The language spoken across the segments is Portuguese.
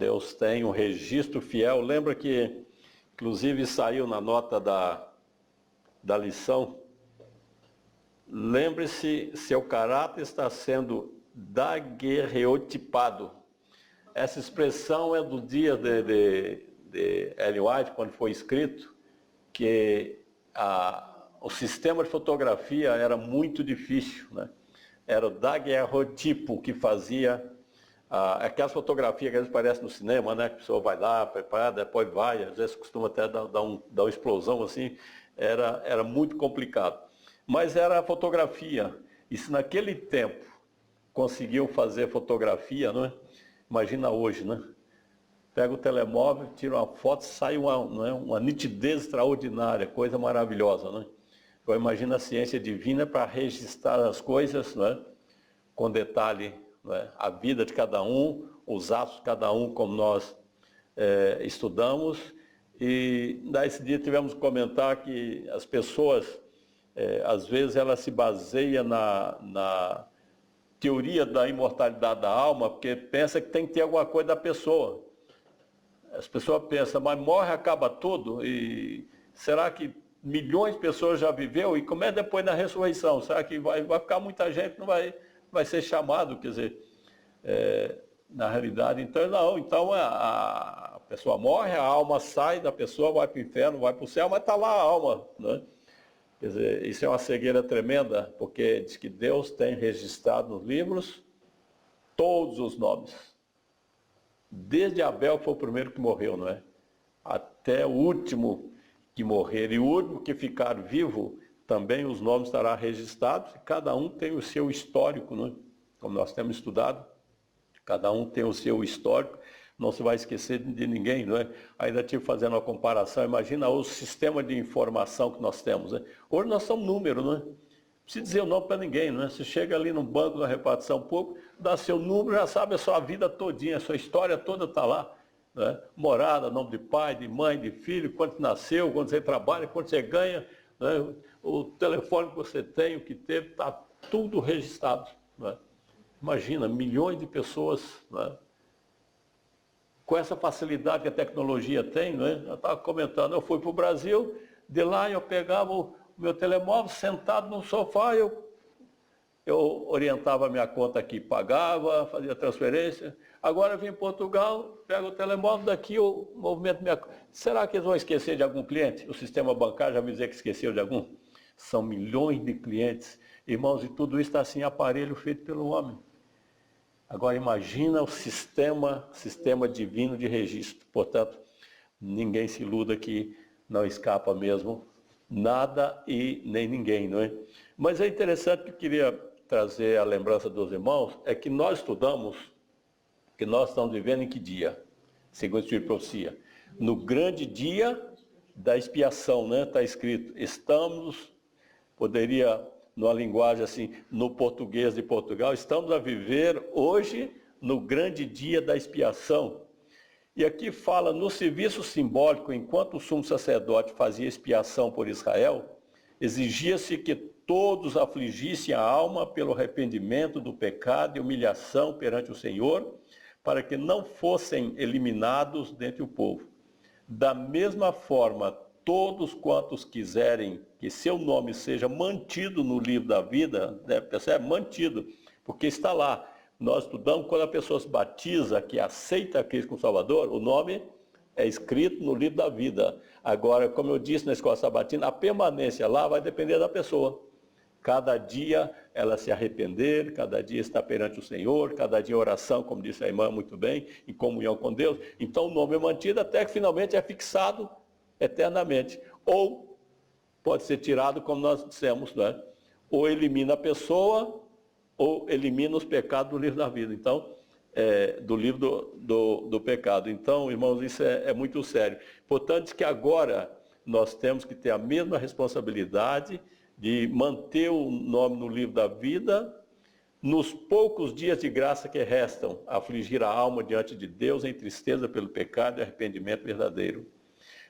Deus tem um registro fiel. Lembra que, inclusive, saiu na nota da lição, lembre-se, seu caráter está sendo daguerreotipado. Essa expressão é do dia de Ellen White, quando foi escrito, que o sistema de fotografia era muito difícil, né? Era o daguerreotipo que fazia aquelas fotografias que às vezes aparecem no cinema, né? Que a pessoa vai lá, prepara, depois vai, às vezes costuma até dar uma explosão assim, era muito complicado. Mas era a fotografia, e se naquele tempo conseguiam fazer fotografia, não é? Imagina hoje, né? Pega o telemóvel, tira uma foto, sai uma nitidez extraordinária, coisa maravilhosa, né? Então imagina a ciência divina para registrar as coisas, né? Com detalhe, né? A vida de cada um, os atos de cada um, como nós estudamos. E nesse dia tivemos que comentar que as pessoas, às vezes, elas se baseiam na teoria da imortalidade da alma, porque pensa que tem que ter alguma coisa da pessoa. As pessoas pensam, mas morre, acaba tudo, e será que milhões de pessoas já viveu? E como é depois da ressurreição? Será que vai ficar muita gente, não vai ser chamado? Quer dizer, na realidade, então não. Então a pessoa morre, a alma sai da pessoa, vai para o inferno, vai para o céu, mas está lá a alma, né? Quer dizer, isso é uma cegueira tremenda, porque diz que Deus tem registrado nos livros todos os nomes. Desde Abel, que foi o primeiro que morreu, não é? Até o último que morrer, e o último que ficar vivo, também os nomes estarão registrados, e cada um tem o seu histórico, não é? Como nós temos estudado, cada um tem o seu histórico, não se vai esquecer de ninguém, não é? Ainda tive fazendo uma comparação, imagina o sistema de informação que nós temos, né? Hoje nós somos número, não é? Não precisa dizer o nome para ninguém, não é? Você chega ali no banco da repartição pública, dá seu número, já sabe a sua vida todinha, a sua história toda está lá, né? Morada, nome de pai, de mãe, de filho, quando nasceu, quando você trabalha, quando você ganha, né? O telefone que você tem, o que teve, está tudo registrado, né? Imagina, milhões de pessoas, né? Com essa facilidade que a tecnologia tem, né? Eu estava comentando, eu fui para o Brasil, de lá eu pegava o meu telemóvel, sentado no sofá, eu orientava a minha conta aqui, pagava, fazia transferência. Agora eu vim em Portugal, pego o telemóvel, daqui eu movimento minha conta. Será que eles vão esquecer de algum cliente? O sistema bancário já me dizer que esqueceu de algum? São milhões de clientes. Irmãos, e tudo isso está assim, aparelho feito pelo homem. Agora imagina o sistema divino de registro. Portanto, ninguém se iluda que não escapa mesmo nada e nem ninguém, não é? Mas é interessante que eu queria trazer a lembrança dos irmãos, é que nós estudamos que nós estamos vivendo em que dia? Segundo o Espírito de Profecia. No grande dia da expiação, né? Está escrito, estamos, poderia, numa linguagem assim, no português de Portugal, estamos a viver hoje no grande dia da expiação. E aqui fala, no serviço simbólico, enquanto o sumo sacerdote fazia expiação por Israel, exigia-se que todos afligissem a alma pelo arrependimento do pecado e humilhação perante o Senhor, para que não fossem eliminados dentre o povo. Da mesma forma, todos quantos quiserem que seu nome seja mantido no livro da vida, percebe? Mantido, porque está lá. Nós estudamos quando a pessoa se batiza, que aceita Cristo como Salvador, o nome é escrito no livro da vida. Agora, como eu disse na escola sabatina, a permanência lá vai depender da pessoa. Cada dia ela se arrepender, cada dia está perante o Senhor, cada dia oração, como disse a irmã muito bem, em comunhão com Deus. Então o nome é mantido até que finalmente é fixado eternamente. Ou pode ser tirado, como nós dissemos, né? Ou elimina a pessoa, ou elimina os pecados do livro da vida. Então, do livro do pecado. Então, irmãos, isso é muito sério. Portanto, que agora nós temos que ter a mesma responsabilidade de manter o nome no livro da vida, nos poucos dias de graça que restam, afligir a alma diante de Deus em tristeza pelo pecado e arrependimento verdadeiro.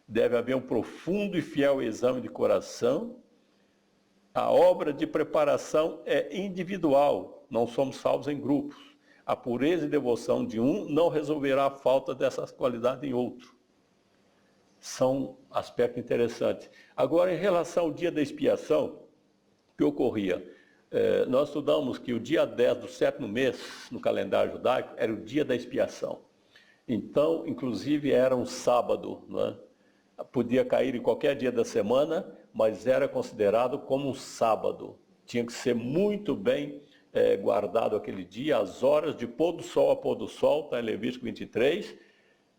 Deve haver um profundo e fiel exame de coração. A obra de preparação é individual, não somos salvos em grupos. a pureza e devoção de um não resolverá a falta dessas qualidades em outro. São aspectos interessantes. Agora, em relação ao dia da expiação, o que ocorria? Nós estudamos que o dia 10 do 7º mês, no calendário judaico, era o dia da expiação. Então, inclusive, era um sábado, né? Podia cair em qualquer dia da semana, mas era considerado como um sábado. Tinha que ser muito bem guardado aquele dia, as horas de pôr do sol a pôr do sol, está em Levítico 23,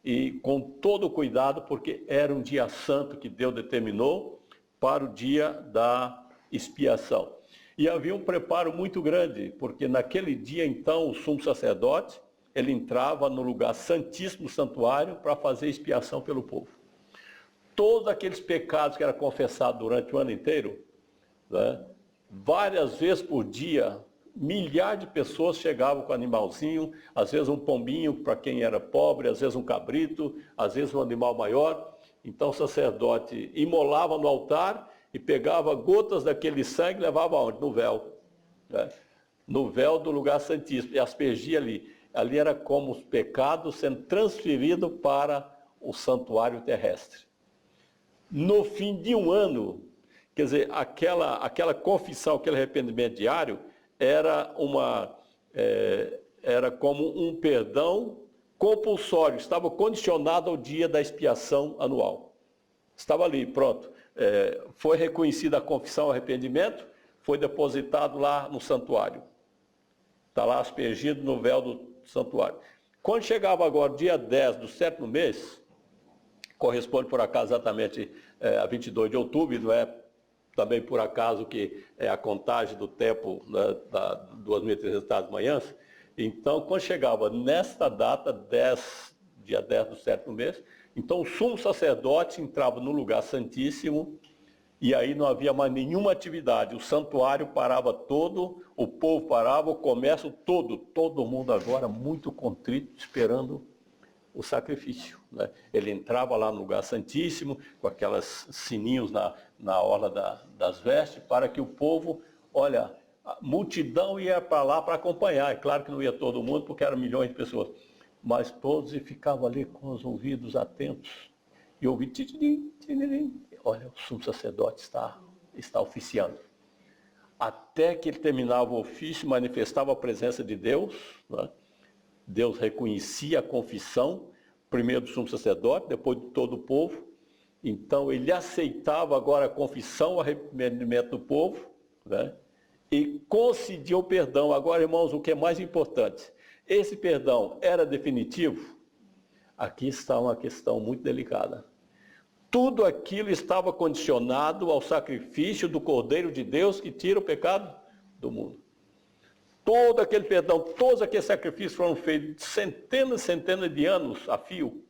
e com todo o cuidado, porque era um dia santo que Deus determinou para o dia da expiação. E havia um preparo muito grande, porque naquele dia, então, o sumo sacerdote, ele entrava no lugar santíssimo, santuário, para fazer expiação pelo povo. Todos aqueles pecados que eram confessados durante o ano inteiro, né, várias vezes por dia, milhares de pessoas chegavam com animalzinho, às vezes um pombinho para quem era pobre, às vezes um cabrito, às vezes um animal maior. Então o sacerdote imolava no altar e pegava gotas daquele sangue e levava aonde? No véu. Né? No véu do lugar santíssimo, e aspergia ali. Ali era como os pecados sendo transferidos para o santuário terrestre. No fim de um ano, quer dizer, aquela confissão, aquele arrependimento diário, era como um perdão compulsório, estava condicionado ao dia da expiação anual. Estava ali, pronto. Foi reconhecida a confissão, o arrependimento, foi depositado lá no santuário. Está lá aspergido no véu do santuário. Quando chegava agora, dia 10 do 7º mês, corresponde por acaso exatamente a 22 de outubro, não é também por acaso que é a contagem do tempo, né, da 2.300 manhãs. Então, quando chegava nesta data, dia 10 do 7º mês, então o sumo sacerdote entrava no lugar santíssimo e aí não havia mais nenhuma atividade. O santuário parava todo, o povo parava, o comércio todo mundo agora muito contrito, esperando o sacrifício. Né? Ele entrava lá no lugar santíssimo, com aquelas sininhos na orla das vestes, para que o povo, olha, a multidão ia para lá para acompanhar. É claro que não ia todo mundo, porque eram milhões de pessoas, mas todos ficavam ali com os ouvidos atentos e ouvindo, olha, o sumo sacerdote está oficiando. Até que ele terminava o ofício, manifestava a presença de Deus, né? Deus reconhecia a confissão, primeiro do sumo sacerdote, depois de todo o povo. Então ele aceitava agora a confissão, o arrependimento do povo, né? E concedia o perdão. Agora, irmãos, o que é mais importante, esse perdão era definitivo? Aqui está uma questão muito delicada. Tudo aquilo estava condicionado ao sacrifício do Cordeiro de Deus que tira o pecado do mundo. Todo aquele perdão, todos aqueles sacrifícios foram feitos centenas e centenas de anos a fio,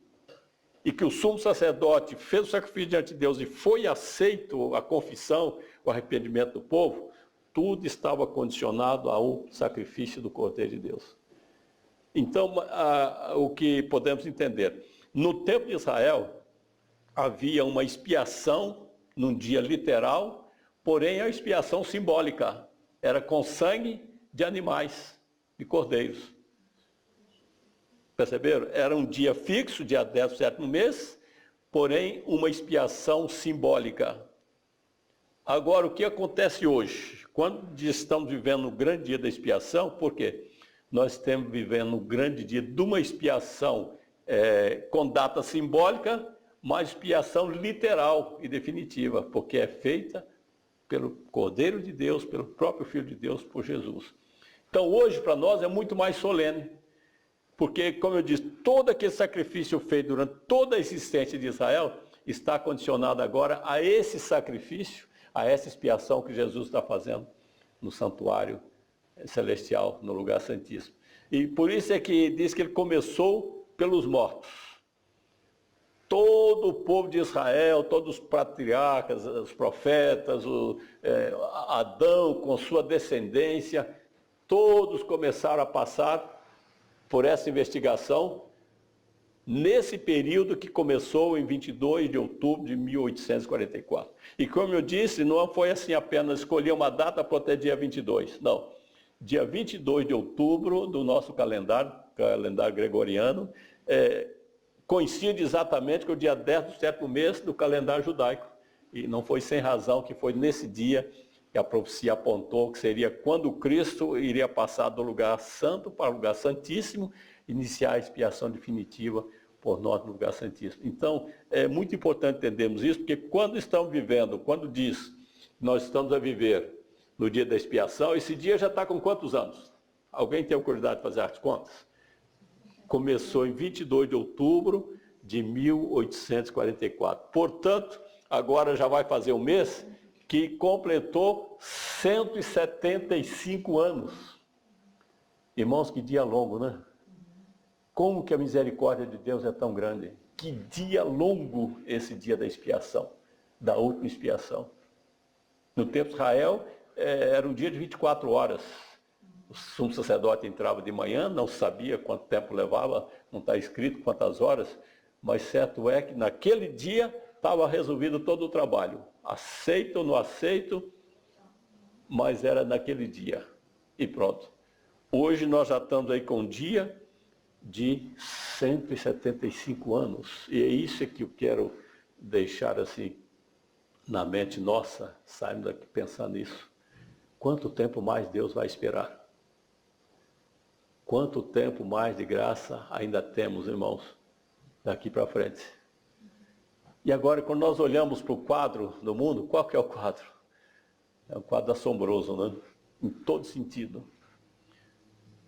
e que o sumo sacerdote fez o sacrifício diante de Deus e foi aceito a confissão, o arrependimento do povo, tudo estava condicionado ao sacrifício do Cordeiro de Deus. Então, o que podemos entender? No tempo de Israel, havia uma expiação num dia literal, porém a expiação simbólica era com sangue de animais, de cordeiros. Perceberam? Era um dia fixo, dia 10 do 7º mês, porém uma expiação simbólica. Agora, o que acontece hoje? Quando estamos vivendo o grande dia da expiação, por quê? Nós estamos vivendo o grande dia de uma expiação com data simbólica, mas expiação literal e definitiva, porque é feita pelo Cordeiro de Deus, pelo próprio Filho de Deus, por Jesus. Então hoje para nós é muito mais solene, porque, como eu disse, todo aquele sacrifício feito durante toda a existência de Israel está condicionado agora a esse sacrifício, a essa expiação que Jesus está fazendo no santuário celestial, no lugar santíssimo. E por isso é que diz que ele começou pelos mortos. Todo o povo de Israel, todos os patriarcas, os profetas, Adão com sua descendência, todos começaram a passar por essa investigação nesse período que começou em 22 de outubro de 1844. E como eu disse, não foi assim apenas escolher uma data para até dia 22, não. dia 22 de outubro do nosso calendário gregoriano, coincide exatamente com o dia 10 do sétimo mês do calendário judaico. E não foi sem razão que foi nesse dia que a profecia apontou que seria quando Cristo iria passar do lugar santo para o lugar santíssimo, iniciar a expiação definitiva por nós no lugar santíssimo. Então, é muito importante entendermos isso, porque quando estamos vivendo, quando diz que nós estamos a viver no dia da expiação, esse dia já está com quantos anos? Alguém tem a curiosidade de fazer as contas? Começou em 22 de outubro de 1844. Portanto, agora já vai fazer um mês que completou 175 anos. Irmãos, que dia longo, né? Como que a misericórdia de Deus é tão grande? Que dia longo esse dia da expiação, da última expiação. No tempo de Israel, era um dia de 24 horas. O sumo sacerdote entrava de manhã, não sabia quanto tempo levava, não está escrito quantas horas, mas certo é que naquele dia estava resolvido todo o trabalho. Aceito ou não aceito, mas era naquele dia. E pronto. Hoje nós já estamos aí com um dia de 175 anos. E é isso que eu quero deixar assim na mente nossa, saímos daqui pensando nisso. Quanto tempo mais Deus vai esperar? Quanto tempo mais de graça ainda temos, irmãos, daqui para frente? E agora, quando nós olhamos para o quadro do mundo, qual que é o quadro? É um quadro assombroso, né? Em todo sentido.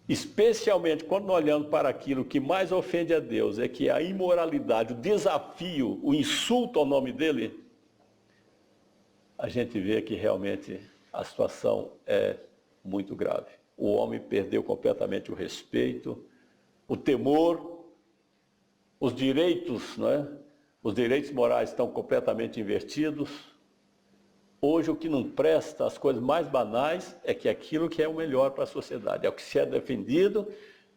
Especialmente quando nós olhamos para aquilo que mais ofende a Deus, é que a imoralidade, o desafio, o insulto ao nome dele, a gente vê que realmente a situação é muito grave. O homem perdeu completamente o respeito, o temor, os direitos, né? Os direitos morais estão completamente invertidos. Hoje o que não presta, as coisas mais banais, é que aquilo que é o melhor para a sociedade, é o que se é defendido,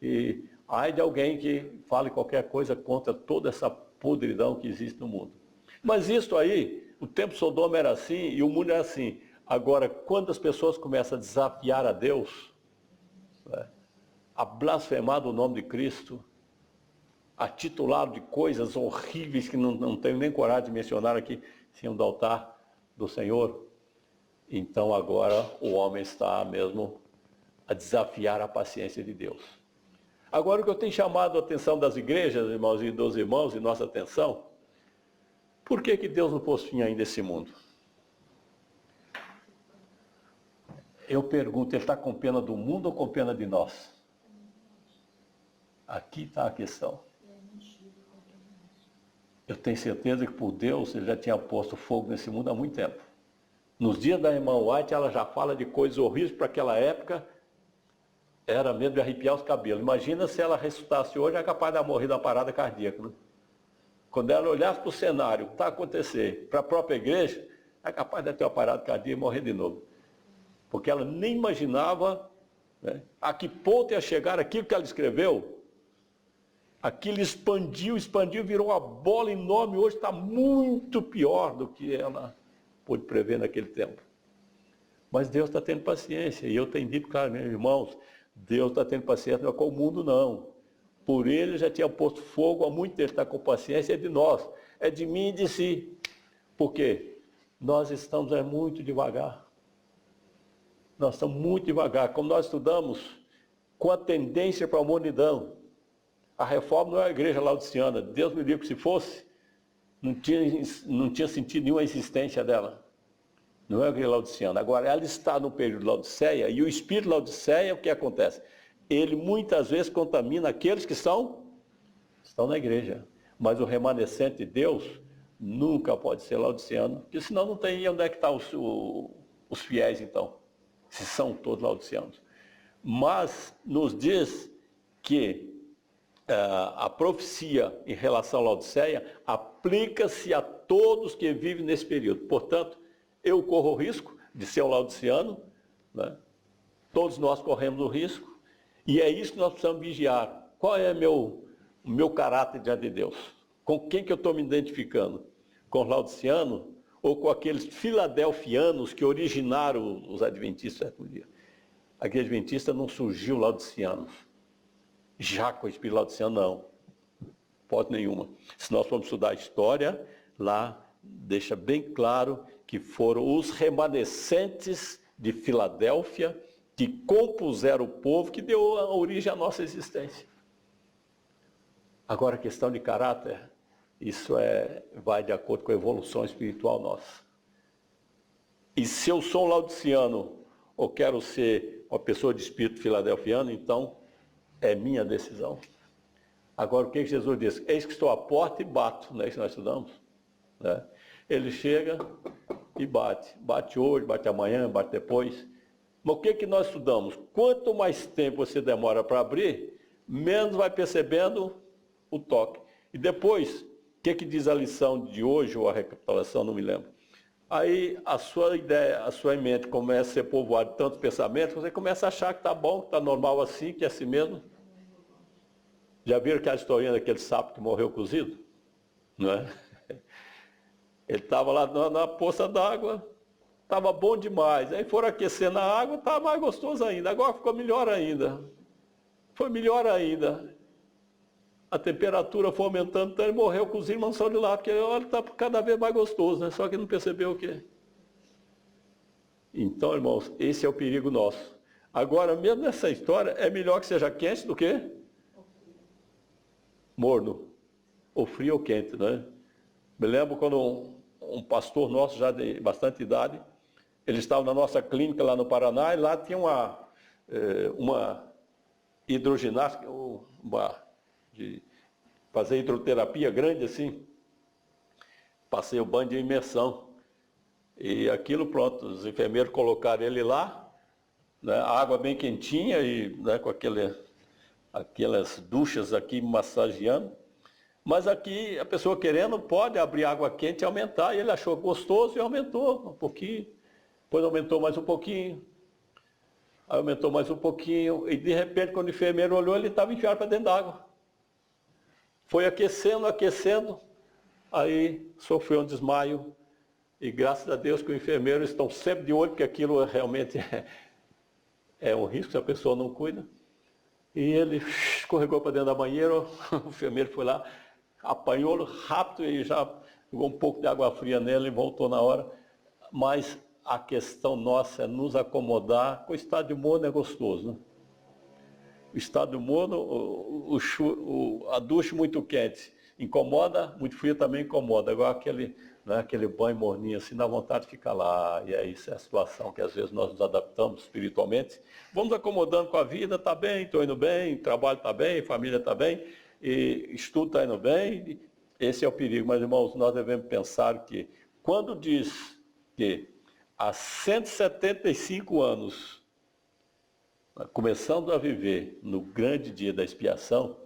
e ai de alguém que fale qualquer coisa contra toda essa podridão que existe no mundo. Mas isso aí, o tempo de Sodoma era assim e o mundo é assim. Agora, quando as pessoas começam a desafiar a Deus, a blasfemar do nome de Cristo, a titular de coisas horríveis que não tenho nem coragem de mencionar aqui em cima do altar do Senhor, então agora o homem está mesmo a desafiar a paciência de Deus. Agora o que eu tenho chamado a atenção das igrejas, irmãos e dos irmãos, e nossa atenção, por que Deus não pôs fim ainda a esse mundo? Eu pergunto, ele está com pena do mundo ou com pena de nós? Aqui está a questão. Eu tenho certeza que por Deus ele já tinha posto fogo nesse mundo há muito tempo. Nos dias da irmã White ela já fala de coisas horríveis para aquela época, era mesmo de arrepiar os cabelos. Imagina se ela ressuscitasse hoje, é capaz de morrer da parada cardíaca. Né? Quando ela olhasse para o cenário, o que está a acontecer, para a própria igreja, é capaz de ter uma parada cardíaca e morrer de novo. Porque ela nem imaginava, né, a que ponto ia chegar aquilo que ela escreveu. Aquilo expandiu, virou uma bola enorme, hoje está muito pior do que ela pôde prever naquele tempo. Mas Deus está tendo paciência, e eu tenho dito, claro, meus irmãos, Deus está tendo paciência, não é com o mundo não. Por ele já tinha posto fogo há muito tempo, está com paciência, é de nós, é de mim e de si. Por quê? Nós estamos muito devagar. Nós estamos muito devagar, como nós estudamos, com a tendência para a humanidade. A reforma não é a igreja laodiceana, Deus me livre que se fosse, não tinha sentido nenhuma existência dela. Não é a igreja laodiceana. Agora, ela está no período de Laodiceia, e o espírito de Laodiceia, o que acontece? Ele muitas vezes contamina aqueles que estão na igreja. Mas o remanescente de Deus nunca pode ser laodiceano, porque senão não tem onde é que estão os fiéis então, se são todos laodiceanos. Mas nos diz que a profecia em relação à Laodiceia aplica-se a todos que vivem nesse período. Portanto, eu corro o risco de ser um laodiceano, né? Todos nós corremos o risco, e é isso que nós precisamos vigiar. Qual é o meu caráter diante de Deus? Com quem que eu estou me identificando? Com os laodiceanos ou com aqueles filadelfianos que originaram os adventistas do sétimo dia? A igreja adventista não surgiu laodiceanos. Já com o espírito laodiceano, não. Hipótese nenhuma. Se nós formos estudar a história, lá deixa bem claro que foram os remanescentes de Filadélfia que compuseram o povo, que deu a origem à nossa existência. Agora, a questão de caráter, isso vai de acordo com a evolução espiritual nossa. E se eu sou um laodiceano, ou quero ser uma pessoa de espírito filadelfiano, então é minha decisão. Agora, o que Jesus diz? Eis que estou à porta e bato, não é isso que nós estudamos? Né? Ele chega e bate. Bate hoje, bate amanhã, bate depois. Mas o que nós estudamos? Quanto mais tempo você demora para abrir, menos vai percebendo o toque. E depois, o que diz a lição de hoje, ou a recapitulação, não me lembro. Aí a sua ideia, a sua mente começa a ser povoada de tantos pensamentos, você começa a achar que está bom, que está normal assim, que é assim mesmo. Já viram aquela historinha daquele sapo que morreu cozido? Não é? Ele estava lá na poça d'água, estava bom demais. Aí foram aquecer na água, estava mais gostoso ainda. Agora ficou melhor ainda. Foi melhor ainda. A temperatura foi aumentando, então ele morreu cozido, mas não saiu de lá, porque olha, está cada vez mais gostoso, né? Só que não percebeu o quê? Então, irmãos, esse é o perigo nosso. Agora, mesmo nessa história, é melhor que seja quente do que morno. Ou frio ou quente, né? Me lembro quando um pastor nosso, já de bastante idade, ele estava na nossa clínica lá no Paraná, e lá tinha uma hidroginástica, de fazer hidroterapia grande assim. Passei o banho de imersão. E aquilo, pronto, os enfermeiros colocaram ele lá, né, a água bem quentinha, e né, com aquelas duchas aqui massageando. Mas aqui, a pessoa querendo, pode abrir água quente e aumentar. E ele achou gostoso e aumentou um pouquinho. Depois aumentou mais um pouquinho. Aí aumentou mais um pouquinho. E de repente, quando o enfermeiro olhou, ele estava enfiado para dentro d'água. Foi aquecendo, aquecendo. Aí sofreu um desmaio. E graças a Deus que os enfermeiros estão sempre de olho, porque aquilo realmente é um risco se a pessoa não cuida. E ele escorregou para dentro da banheira, o enfermeiro foi lá, apanhou rápido e já jogou um pouco de água fria nele e voltou na hora. Mas a questão nossa é nos acomodar com o estado de morno, é gostoso, né? O estado de morno, a ducha muito quente incomoda, muito frio também incomoda. Agora aquele banho morninho assim, dá vontade de ficar lá. E é isso, é a situação que às vezes nós nos adaptamos espiritualmente. Vamos acomodando com a vida, está bem, estou indo bem, trabalho está bem, família está bem, e estudo está indo bem. Esse é o perigo. Mas, irmãos, nós devemos pensar que quando diz que há 175 anos, começando a viver no grande dia da expiação,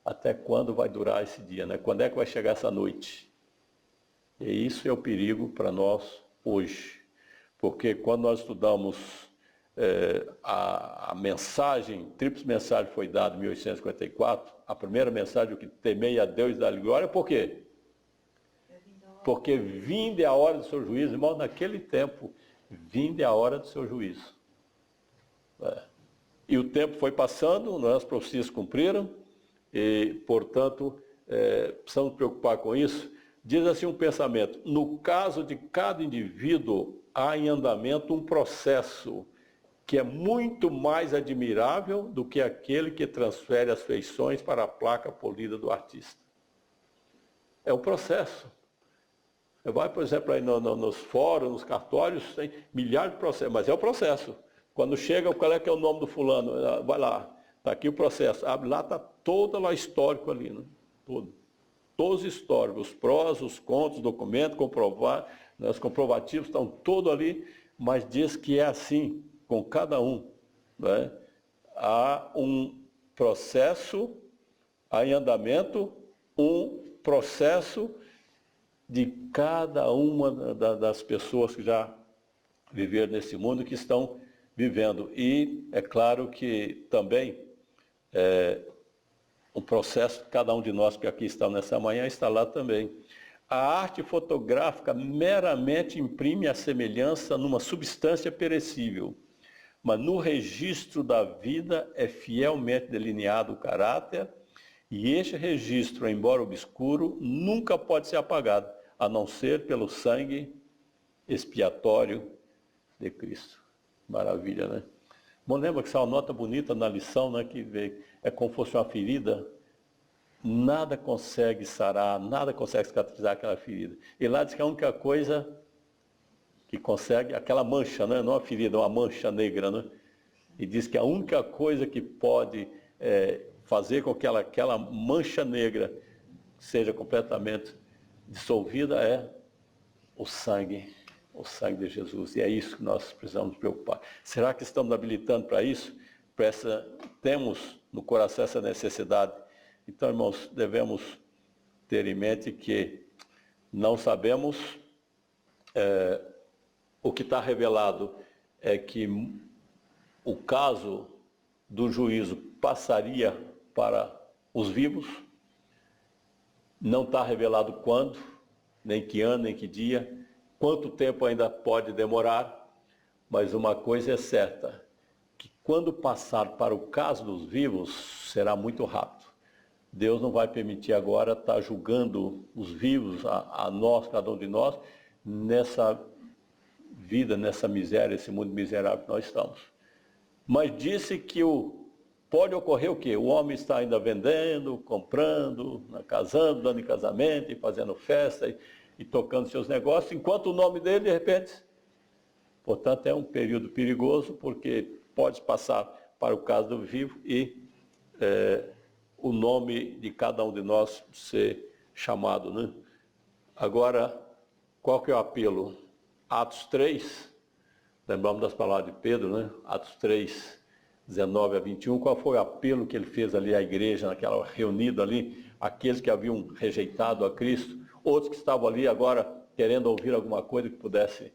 até quando vai durar esse dia, né? Quando é que vai chegar essa noite? E isso é o perigo para nós hoje. Porque quando nós estudamos a mensagem, tríplice mensagem foi dada em 1854, a primeira mensagem, o que temei a Deus e dar-lhe glória, por quê? Porque vinde a hora do seu juízo. Irmão, naquele tempo, vinde a hora do seu juízo. E o tempo foi passando, as profecias cumpriram, e, portanto, precisamos nos preocupar com isso. Diz assim um pensamento: no caso de cada indivíduo, há em andamento um processo que é muito mais admirável do que aquele que transfere as feições para a placa polida do artista. É um processo. Você vai, por exemplo, aí nos fóruns, nos cartórios, tem milhares de processos, mas é o processo. Quando chega, qual é que é o nome do fulano? Vai lá, está aqui o processo. Abre lá, está todo lá histórico ali, né? Tudo. Todos os históricos, os prós, os contras, os documentos, né, os comprovativos estão todos ali, mas diz que é assim com cada um. Né? Há um processo, há em andamento um processo de cada uma das pessoas que já viveram nesse mundo, que estão vivendo. E é claro que também o processo de cada um de nós que aqui estão nessa manhã está lá também. A arte fotográfica meramente imprime a semelhança numa substância perecível, mas no registro da vida é fielmente delineado o caráter, e este registro, embora obscuro, nunca pode ser apagado, a não ser pelo sangue expiatório de Cristo. Maravilha, né? Bom, lembra que essa é uma nota bonita na lição, né? Que é como se fosse uma ferida. Nada consegue sarar, nada consegue cicatrizar aquela ferida. E lá diz que a única coisa que consegue, aquela mancha, né? Não a ferida, uma mancha negra, né? E diz que a única coisa que pode fazer com que aquela mancha negra seja completamente dissolvida é o sangue de Jesus. E é isso que nós precisamos nos preocupar. Será que estamos habilitando para isso? Temos no coração essa necessidade? Então, irmãos, devemos ter em mente que não sabemos, o que está revelado é que o caso do juízo passaria para os vivos, não está revelado quando, nem que ano, nem que dia, quanto tempo ainda pode demorar, mas uma coisa é certa, que quando passar para o caso dos vivos, será muito rápido. Deus não vai permitir agora estar julgando os vivos, a nós, cada um de nós, nessa vida, nessa miséria, esse mundo miserável que nós estamos. Mas disse que pode ocorrer o quê? O homem está ainda vendendo, comprando, casando, dando em casamento, e fazendo festa, e tocando seus negócios, enquanto o nome dele, de repente... Portanto, é um período perigoso, porque pode passar para o caso do vivo e o nome de cada um de nós ser chamado, né? Agora, qual que é o apelo? Atos 3, lembramos das palavras de Pedro, né? Atos 3, 19 a 21, qual foi o apelo que ele fez ali à igreja, naquela reunida ali, aqueles que haviam rejeitado a Cristo, outros que estavam ali agora querendo ouvir alguma coisa que pudesse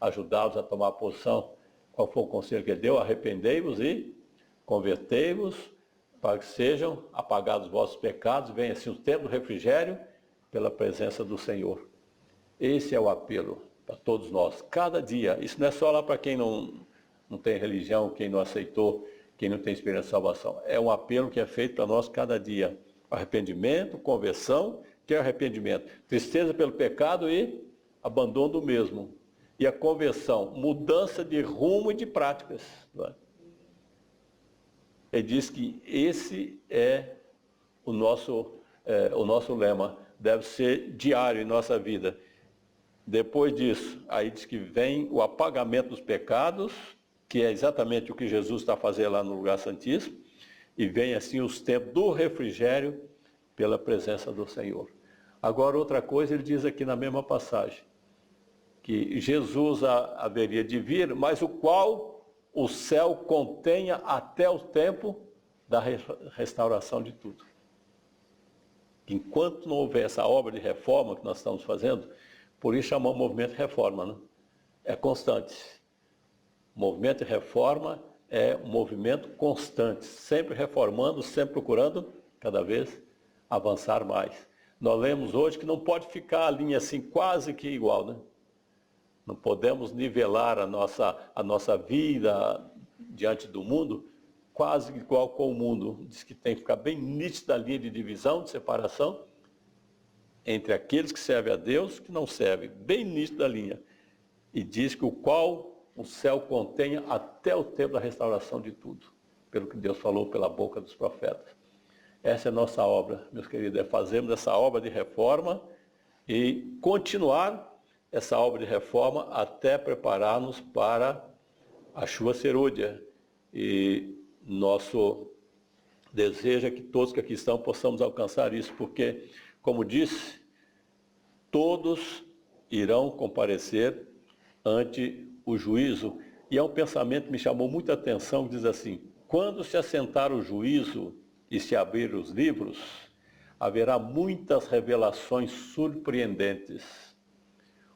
ajudá-los a tomar posição. Qual foi o conselho que ele deu? Arrependei-vos e convertei-vos, para que sejam apagados os vossos pecados, venha assim o tempo do refrigério pela presença do Senhor. Esse é o apelo para todos nós, cada dia. Isso não é só lá para quem não tem religião, quem não aceitou, quem não tem experiência de salvação. É um apelo que é feito para nós cada dia. Arrependimento, conversão, que é arrependimento? Tristeza pelo pecado e abandono do mesmo. E a conversão, mudança de rumo e de práticas. Não é? Ele diz que esse é o nosso lema, deve ser diário em nossa vida. Depois disso, aí diz que vem o apagamento dos pecados, que é exatamente o que Jesus está fazendo lá no lugar santíssimo, e vem assim os tempos do refrigério pela presença do Senhor. Agora, outra coisa, ele diz aqui na mesma passagem, que Jesus haveria de vir, mas o qual o céu contenha até o tempo da restauração de tudo. Enquanto não houver essa obra de reforma que nós estamos fazendo, por isso chamamos o movimento de reforma, né? É constante. O movimento de reforma é um movimento constante, sempre reformando, sempre procurando cada vez avançar mais. Nós lemos hoje que não pode ficar a linha assim quase que igual, né? Não podemos nivelar a nossa vida diante do mundo quase igual com o mundo. Diz que tem que ficar bem nítida a linha de divisão, de separação, entre aqueles que servem a Deus e que não servem. Bem nítida a linha. E diz que o qual o céu contenha até o tempo da restauração de tudo, pelo que Deus falou pela boca dos profetas. Essa é a nossa obra, meus queridos, é fazermos essa obra de reforma e continuar essa obra de reforma até preparar-nos para a chuva serôdia. E nosso desejo é que todos que aqui estão possamos alcançar isso, porque, como disse, todos irão comparecer ante o juízo. E é um pensamento que me chamou muita atenção, que diz assim: quando se assentar o juízo e se abrir os livros, haverá muitas revelações surpreendentes.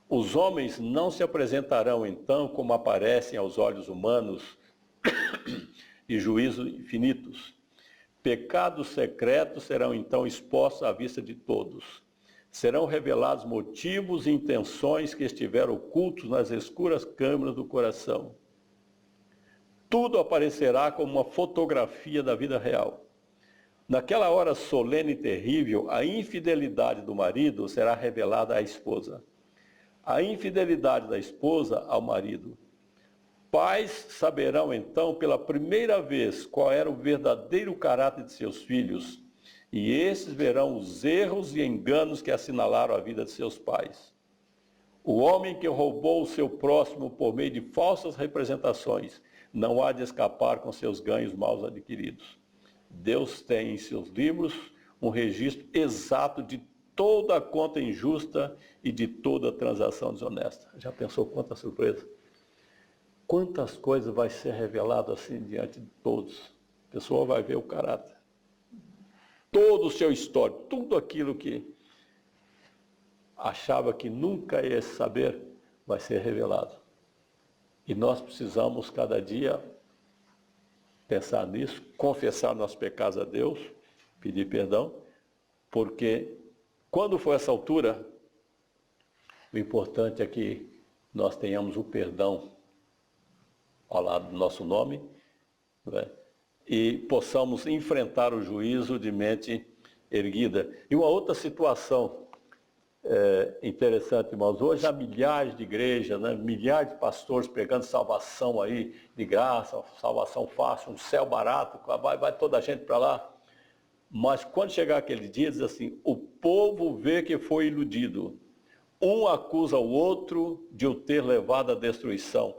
Os homens não se apresentarão então como aparecem aos olhos humanos e juízos infinitos. Pecados secretos serão então expostos à vista de todos. Serão revelados motivos e intenções que estiveram ocultos nas escuras câmaras do coração. tudo aparecerá como uma fotografia da vida real. Naquela hora solene e terrível, a infidelidade do marido será revelada à esposa. A infidelidade da esposa ao marido. Pais saberão então pela primeira vez qual era o verdadeiro caráter de seus filhos, e esses verão os erros e enganos que assinalaram a vida de seus pais. O homem que roubou o seu próximo por meio de falsas representações não há de escapar com seus ganhos mal adquiridos. Deus tem em seus livros um registro exato de toda a conta injusta e de toda a transação desonesta. Já pensou quanta surpresa? Quantas coisas vai ser revelado assim diante de todos? A pessoa vai ver o caráter. Todo o seu histórico, tudo aquilo que achava que nunca ia saber, vai ser revelado. E nós precisamos cada dia pensar nisso, confessar nossos pecados a Deus, pedir perdão, porque quando for essa altura, o importante é que nós tenhamos o perdão ao lado do nosso nome, não é? E possamos enfrentar o juízo de mente erguida. E uma outra situação interessante, irmãos, hoje há milhares de igrejas, né? Milhares de pastores pregando salvação aí, de graça, salvação fácil, um céu barato, vai toda a gente para lá. Mas quando chegar aquele dia, diz assim, o povo vê que foi iludido. Um acusa o outro de o ter levado à destruição.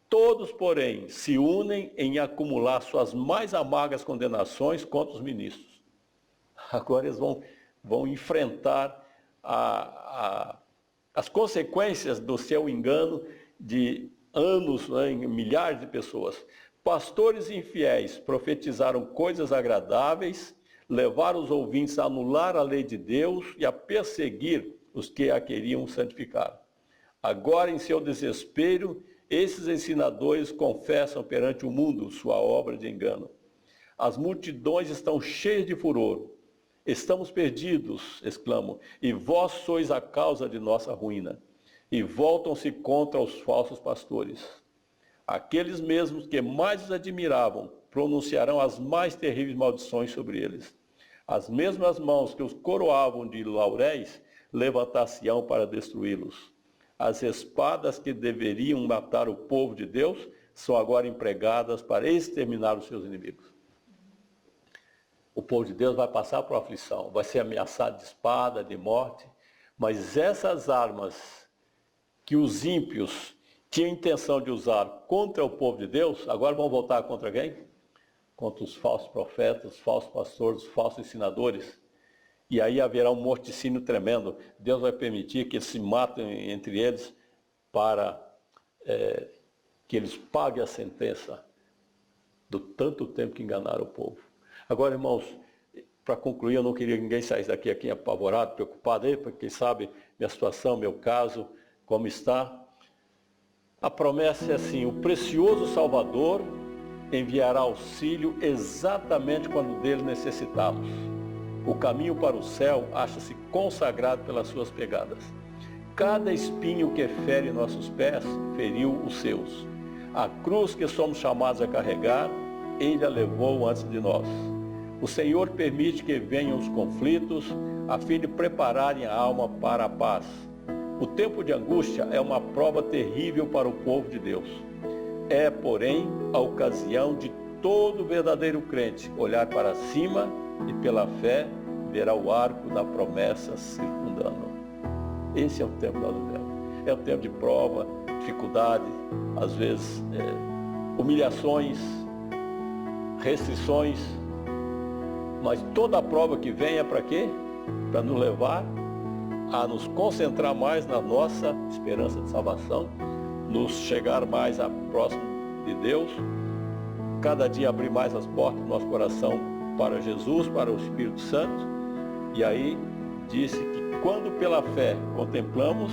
Todos, porém, se unem em acumular suas mais amargas condenações contra os ministros. Agora eles vão enfrentar as consequências do seu engano de anos, né, em milhares de pessoas. Pastores infiéis profetizaram coisas agradáveis, levaram os ouvintes a anular a lei de Deus e a perseguir os que a queriam santificar. Agora, em seu desespero, esses ensinadores confessam perante o mundo sua obra de engano. As multidões estão cheias de furor. Estamos perdidos, exclamam, e vós sois a causa de nossa ruína. E voltam-se contra os falsos pastores. Aqueles mesmos que mais os admiravam pronunciarão as mais terríveis maldições sobre eles. As mesmas mãos que os coroavam de lauréis levantar-se-ão para destruí-los. As espadas que deveriam matar o povo de Deus são agora empregadas para exterminar os seus inimigos. O povo de Deus vai passar por aflição, vai ser ameaçado de espada, de morte, mas essas armas que os ímpios tinham intenção de usar contra o povo de Deus, agora vão voltar contra quem? Contra os falsos profetas, os falsos pastores, os falsos ensinadores. E aí haverá um morticínio tremendo. Deus vai permitir que eles se matem entre eles para que eles paguem a sentença do tanto tempo que enganaram o povo. Agora, irmãos, para concluir, eu não queria que ninguém saísse daqui apavorado, preocupado, porque quem sabe minha situação, meu caso, como está. A promessa é assim, o precioso Salvador enviará auxílio exatamente quando dele necessitamos. O caminho para o céu acha-se consagrado pelas suas pegadas. Cada espinho que fere nossos pés, feriu os seus. A cruz que somos chamados a carregar, ele a levou antes de nós. O Senhor permite que venham os conflitos, a fim de prepararem a alma para a paz. O tempo de angústia é uma prova terrível para o povo de Deus. É, porém, a ocasião de todo verdadeiro crente olhar para cima e pela fé verá o arco da promessa circundando. Esse é o tempo da luta. É o tempo de prova, dificuldade, às vezes humilhações, restrições, mas toda a prova que vem é para quê? Para nos levar a nos concentrar mais na nossa esperança de salvação, nos chegar mais próximo de Deus, cada dia abrir mais as portas do nosso coração para Jesus, para o Espírito Santo. E aí disse que quando pela fé contemplamos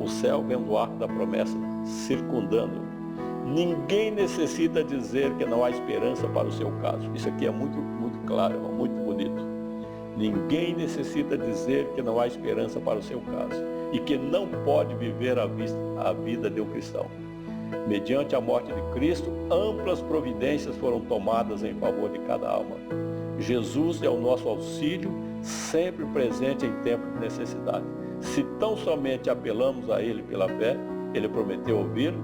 o céu, vendo o arco da promessa circundando. Ninguém necessita dizer que não há esperança para o seu caso. Isso aqui é muito, muito claro, muito bonito. Ninguém necessita dizer que não há esperança para o seu caso e que não pode viver a vida de um cristão. Mediante a morte de Cristo, amplas providências foram tomadas em favor de cada alma. Jesus é o nosso auxílio, sempre presente em tempo de necessidade. Se tão somente apelamos a Ele pela fé, Ele prometeu ouvir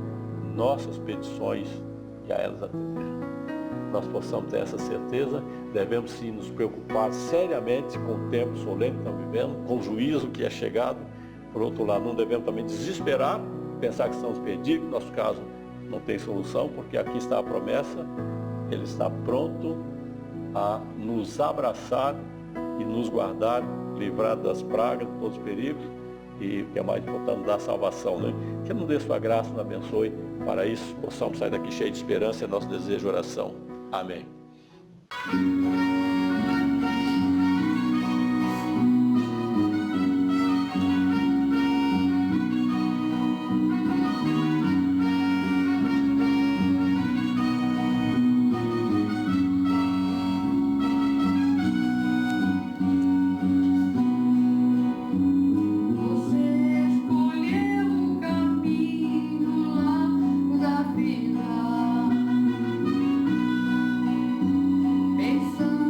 nossas petições e a elas atender. Nós possamos ter essa certeza, devemos sim nos preocupar seriamente com o tempo solene que estamos vivendo, com o juízo que é chegado. Por outro lado, não devemos também desesperar, pensar que estamos perdidos, que nosso caso não tem solução, porque aqui está a promessa, Ele está pronto a nos abraçar e nos guardar, livrar das pragas, de todos os perigos, e o que é mais importante, dar salvação, né? Que nos dê sua graça, nos abençoe. Para isso, possamos sair daqui cheio de esperança, é nosso desejo e oração. Amém. Pensando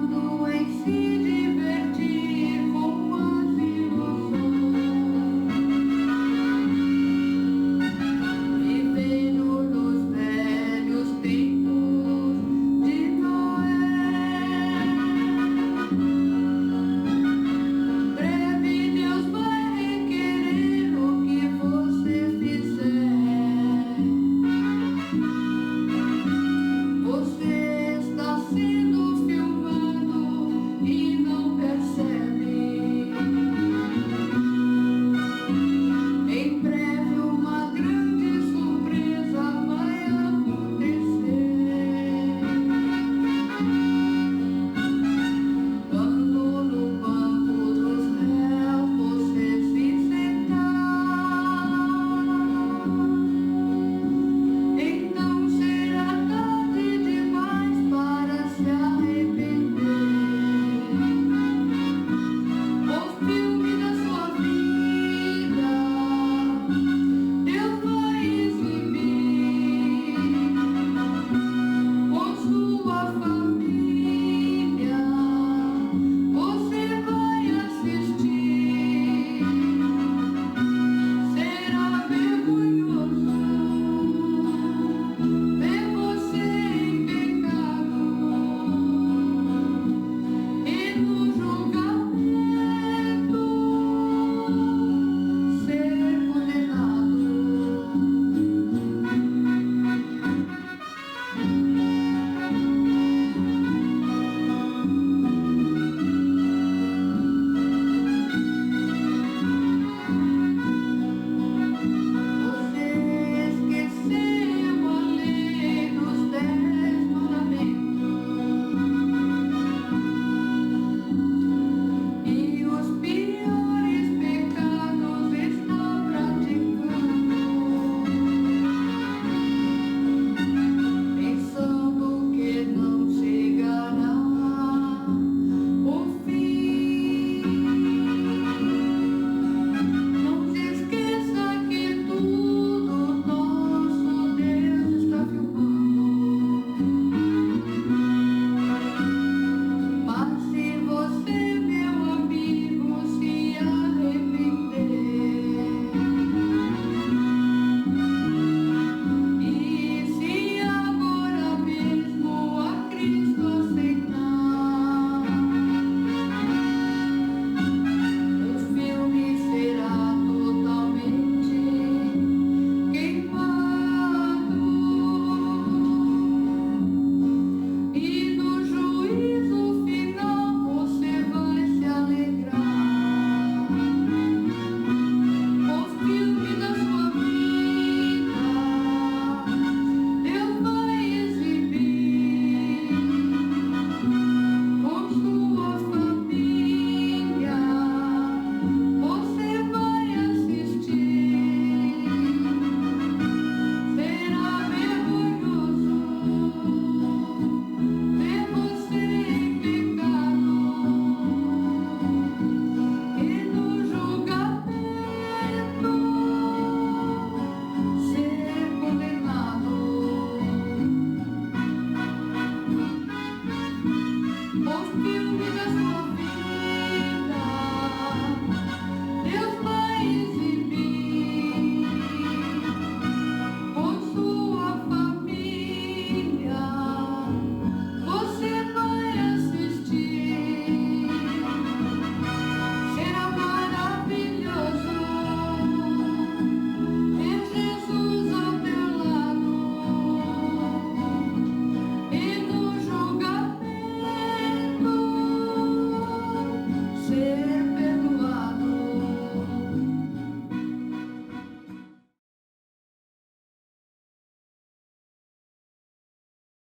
Hope you